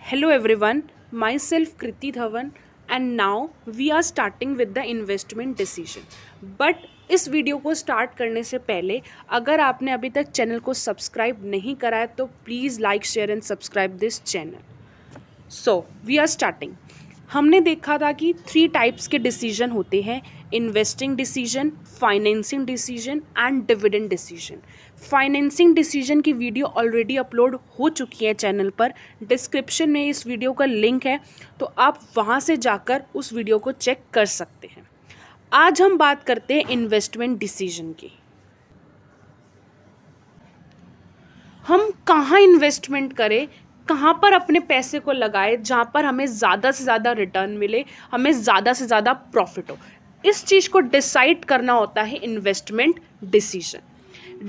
Hello everyone, myself Kriti Dhawan and now we are starting with the investment decision. But इस video को start करने से पहले अगर आपने अभी तक चैनल को सब्सक्राइब नहीं करा है तो please like share and subscribe this channel. So we are starting. हमने देखा था कि 3 टाइप्स के डिसीजन होते हैं, investing decision, financing decision and dividend decision. Financing decision की वीडियो ऑलरेडी अपलोड हो चुकी है चैनल पर, डिस्क्रिप्शन में इस वीडियो का लिंक है, तो आप वहाँ से जाकर उस वीडियो को चेक कर सकते हैं। आज हम बात करते हैं इन्वेस्टमेंट डिसीजन की। हम कहाँ इन्वेस्टमेंट करें, कहाँ पर अपने पैसे को लगाए जहाँ पर हमें ज़्यादा से ज़्यादा रिटर्न मिले, हमें ज़्यादा से ज़्यादा प्रॉफिट हो, इस चीज़ को डिसाइड करना होता है investment decision.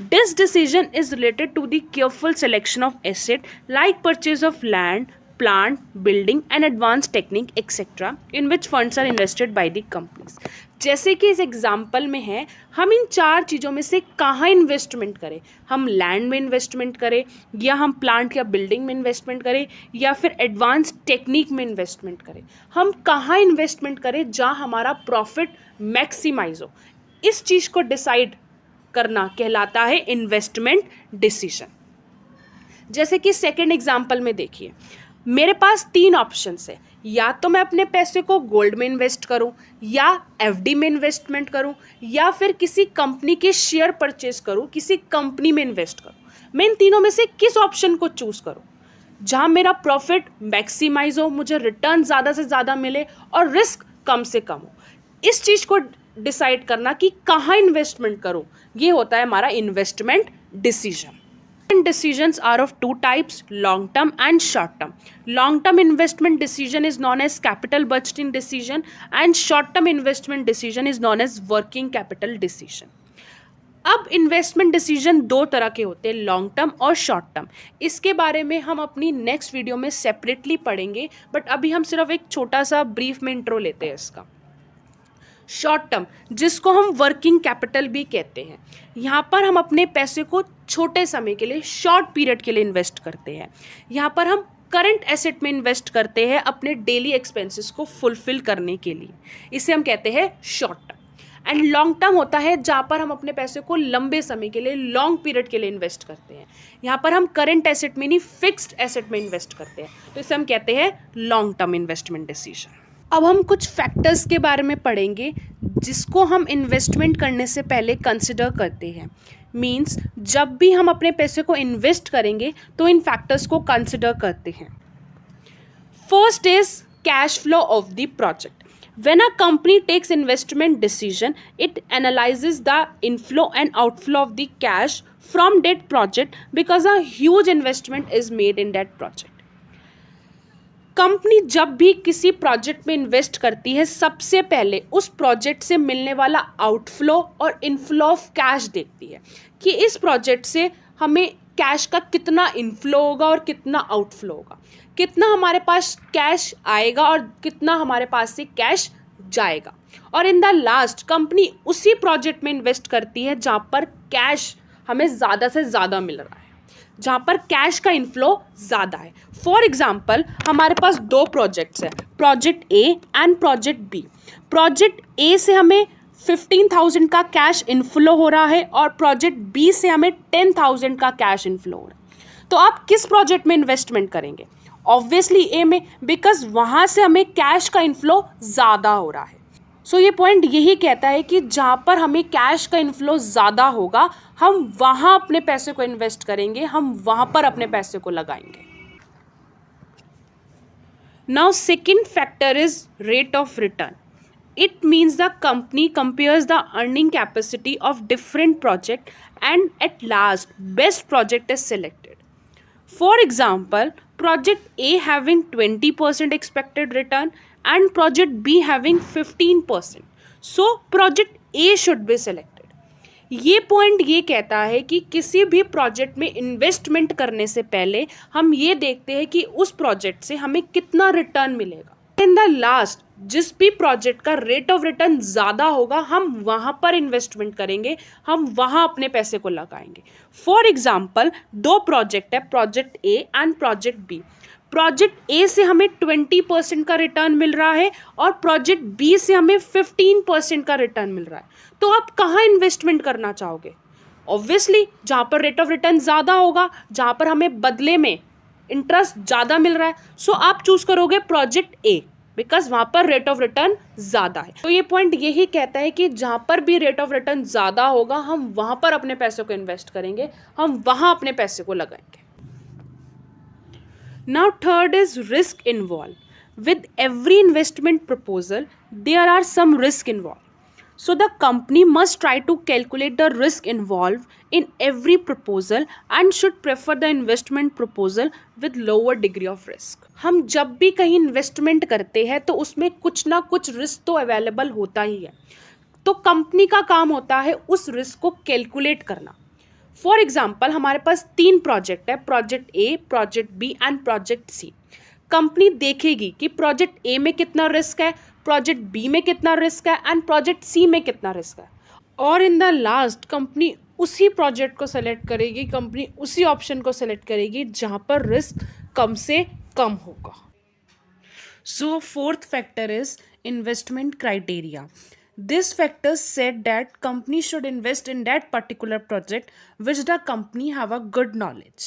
This decision is related to the careful selection of asset like purchase of land, plant, building and advanced technique etc. in which funds are invested by the companies. जैसे कि इस example में है, हम इन 4 चीज़ों में से कहाँ इन्वेस्टमेंट करें, हम लैंड में इन्वेस्टमेंट करें या हम प्लांट या बिल्डिंग में इन्वेस्टमेंट करें या फिर एडवांस टेक्निक में इन्वेस्टमेंट करें, हम कहाँ इन्वेस्टमेंट करें जहाँ हमारा प्रॉफिट मैक्सिमाइज हो, इस चीज़ को डिसाइड करना कहलाता है इन्वेस्टमेंट डिसीजन। जैसे कि सेकंड एग्जांपल में देखिए, मेरे पास 3 ऑप्शंस है, या तो मैं अपने पैसे को गोल्ड में इन्वेस्ट करूं या एफडी में इन्वेस्टमेंट करूं या फिर किसी कंपनी के शेयर परचेज करूं, किसी कंपनी में इन्वेस्ट करूं। मैं इन तीनों में से किस ऑप्शन को चूज करूं जहां मेरा प्रॉफिट मैक्सिमाइज हो, मुझे रिटर्न ज़्यादा से ज़्यादा मिले और रिस्क कम से कम हो। इस चीज़ को डिसाइड करना कि कहाँ इन्वेस्टमेंट करूं, ये होता है हमारा investment decision. Decisions are of 2 types, long term and short term. Long term investment decision is known as capital budgeting decision and short term investment decision is known as working capital decision. अब investment decision 2 तरह के होते हैं, long term और short term. इसके बारे में हम अपनी नेक्स्ट वीडियो में सेपरेटली पढ़ेंगे, बट अभी हम सिर्फ एक छोटा सा ब्रीफ में इंट्रो लेते हैं इसका। शॉर्ट टर्म, जिसको हम वर्किंग कैपिटल भी कहते हैं, यहाँ पर हम अपने पैसे को छोटे समय के लिए, शॉर्ट पीरियड के लिए इन्वेस्ट करते हैं। यहाँ पर हम करंट एसेट में इन्वेस्ट करते हैं अपने डेली एक्सपेंसेस को फुलफिल करने के लिए, इसे हम कहते हैं short term. And long term होता है जहाँ पर हम अपने पैसे को लंबे समय के लिए, लॉन्ग पीरियड के लिए इन्वेस्ट करते हैं। यहाँ पर हम करंट एसेट में नहीं, फिक्स्ड एसेट में इन्वेस्ट करते हैं, तो इसे हम कहते हैं लॉन्ग टर्म इन्वेस्टमेंट डिसीजन। अब हम कुछ फैक्टर्स के बारे में पढ़ेंगे जिसको हम इन्वेस्टमेंट करने से पहले कंसिडर करते हैं। मींस जब भी हम अपने पैसे को इन्वेस्ट करेंगे तो इन फैक्टर्स को कंसिडर करते हैं। First is cash flow of the project. When a company takes investment decision, it analyzes the inflow and outflow of the cash from that project because a huge investment is made in that project. Company जब भी किसी project में invest करती है, सबसे पहले उस project से मिलने वाला आउटफ्लो और इनफ्लो ऑफ कैश देखती है कि इस प्रोजेक्ट से हमें कैश का कितना इनफ्लो होगा और कितना आउटफ्लो होगा, कितना हमारे पास कैश आएगा और कितना हमारे पास से कैश जाएगा। और इन द लास्ट कंपनी उसी प्रोजेक्ट में इन्वेस्ट करती है जहाँ पर कैश हमें ज़्यादा से ज़्यादा मिल रहा है, जहाँ पर कैश का इनफ्लो ज़्यादा है। फॉर एग्जाम्पल, हमारे पास 2 प्रोजेक्ट्स हैं, project A and project B. Project A से हमें 15,000 का कैश इनफ्लो हो रहा है और प्रोजेक्ट बी से हमें 10,000 का कैश इनफ्लो हो रहा है। तो आप किस प्रोजेक्ट में इन्वेस्टमेंट करेंगे? ऑब्वियसली ए में, बिकॉज वहाँ से हमें कैश का इनफ्लो ज़्यादा हो रहा है। सो ये पॉइंट यही कहता है कि जहाँ पर हमें कैश का इनफ्लो ज़्यादा होगा, हम वहाँ अपने पैसे को इन्वेस्ट करेंगे, हम वहाँ पर अपने पैसे को लगाएंगे। Now second factor is rate of return. It means the company compares the earning capacity of different project and at last best project is selected. For example, project A having 20% expected return and project B having 15%. So project A should be selected. ये point ये कहता है कि किसी भी project में investment करने से पहले हम ये देखते हैं कि उस प्रोजेक्ट से हमें कितना रिटर्न मिलेगा। इन द लास्ट जिस भी प्रोजेक्ट का रेट ऑफ रिटर्न ज़्यादा होगा, हम वहाँ पर इन्वेस्टमेंट करेंगे, हम वहाँ अपने पैसे को लगाएंगे। फॉर एग्जाम्पल, 2 प्रोजेक्ट है, project A and project B. Project A से हमें 20% का रिटर्न मिल रहा है और प्रोजेक्ट बी से हमें 15% का रिटर्न मिल रहा है, तो आप कहाँ इन्वेस्टमेंट करना चाहोगे? ऑब्वियसली जहाँ पर रेट ऑफ रिटर्न ज़्यादा होगा, जहाँ पर हमें बदले में इंटरेस्ट ज़्यादा मिल रहा है, सो आप चूज करोगे प्रोजेक्ट ए, बिकॉज वहाँ पर रेट ऑफ रिटर्न ज़्यादा है। तो ये पॉइंट यही कहता है कि जहाँ पर भी रेट ऑफ रिटर्न ज़्यादा होगा हम वहाँ पर अपने पैसों को इन्वेस्ट करेंगे, हम वहाँ अपने पैसे को लगाएंगे। Now, third is risk involved. With every investment proposal, there are some risk involved. So, the company must try to calculate the risk involved in every proposal and should prefer the investment proposal with lower degree of risk. हम जब भी कहीं investment करते हैं तो उसमें कुछ ना कुछ रिस्क तो अवेलेबल होता ही है, तो कंपनी का काम होता है उस रिस्क को कैलकुलेट करना। फॉर एग्जाम्पल हमारे पास 3 प्रोजेक्ट है, project A, project B and project C. Company देखेगी कि प्रोजेक्ट ए में कितना रिस्क है, प्रोजेक्ट बी में कितना रिस्क है एंड प्रोजेक्ट सी में कितना रिस्क है, और इन द लास्ट कंपनी उसी प्रोजेक्ट को सेलेक्ट करेगी, कंपनी उसी ऑप्शन को सेलेक्ट करेगी जहाँ पर रिस्क कम से कम होगा। So, fourth factor is investment criteria. This factor said that company should invest in that particular project which the company have a good knowledge.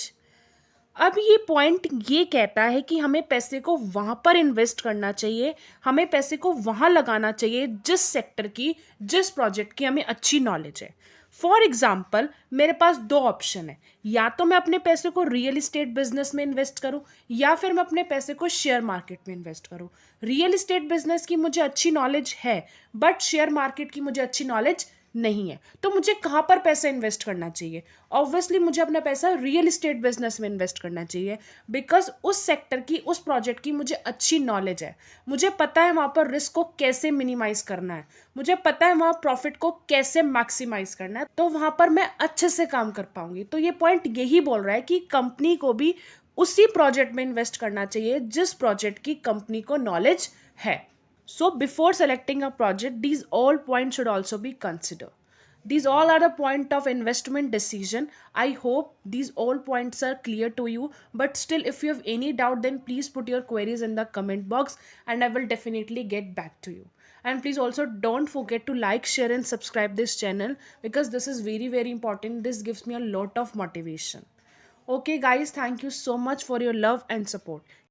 अब ये पॉइंट ये कहता है कि हमें पैसे को वहाँ पर इन्वेस्ट करना चाहिए, हमें पैसे को वहाँ लगाना चाहिए जिस सेक्टर की, जिस प्रोजेक्ट की हमें अच्छी नॉलेज है। फॉर एग्जाम्पल मेरे पास 2 ऑप्शन है, या तो मैं अपने पैसे को रियल इस्टेट बिजनेस में इन्वेस्ट करूं या फिर मैं अपने पैसे को शेयर मार्केट में इन्वेस्ट करूं। रियल इस्टेट बिजनेस की मुझे अच्छी नॉलेज है बट शेयर मार्केट की मुझे अच्छी नॉलेज नहीं है, तो मुझे कहाँ पर पैसा इन्वेस्ट करना चाहिए? ऑब्वियसली मुझे अपना पैसा रियल इस्टेट बिजनेस में इन्वेस्ट करना चाहिए, बिकॉज उस सेक्टर की, उस प्रोजेक्ट की मुझे अच्छी नॉलेज है, मुझे पता है वहाँ पर रिस्क को कैसे मिनिमाइज करना है, मुझे पता है वहाँ प्रॉफिट को कैसे मैक्सिमाइज करना है, तो वहाँ पर मैं अच्छे से काम कर पाऊंगी। तो ये पॉइंट यही बोल रहा है कि कंपनी को भी उसी प्रोजेक्ट में इन्वेस्ट करना चाहिए जिस प्रोजेक्ट की कंपनी को नॉलेज है। So before selecting a project, these all points should also be considered. These all are the point of investment decision. I hope these all points are clear to you. But still, if you have any doubt, then please put your queries in the comment box and I will definitely get back to you. And please also don't forget to like, share and subscribe this channel because this is very, very important. This gives me a lot of motivation. Okay guys, thank you so much for your love and support.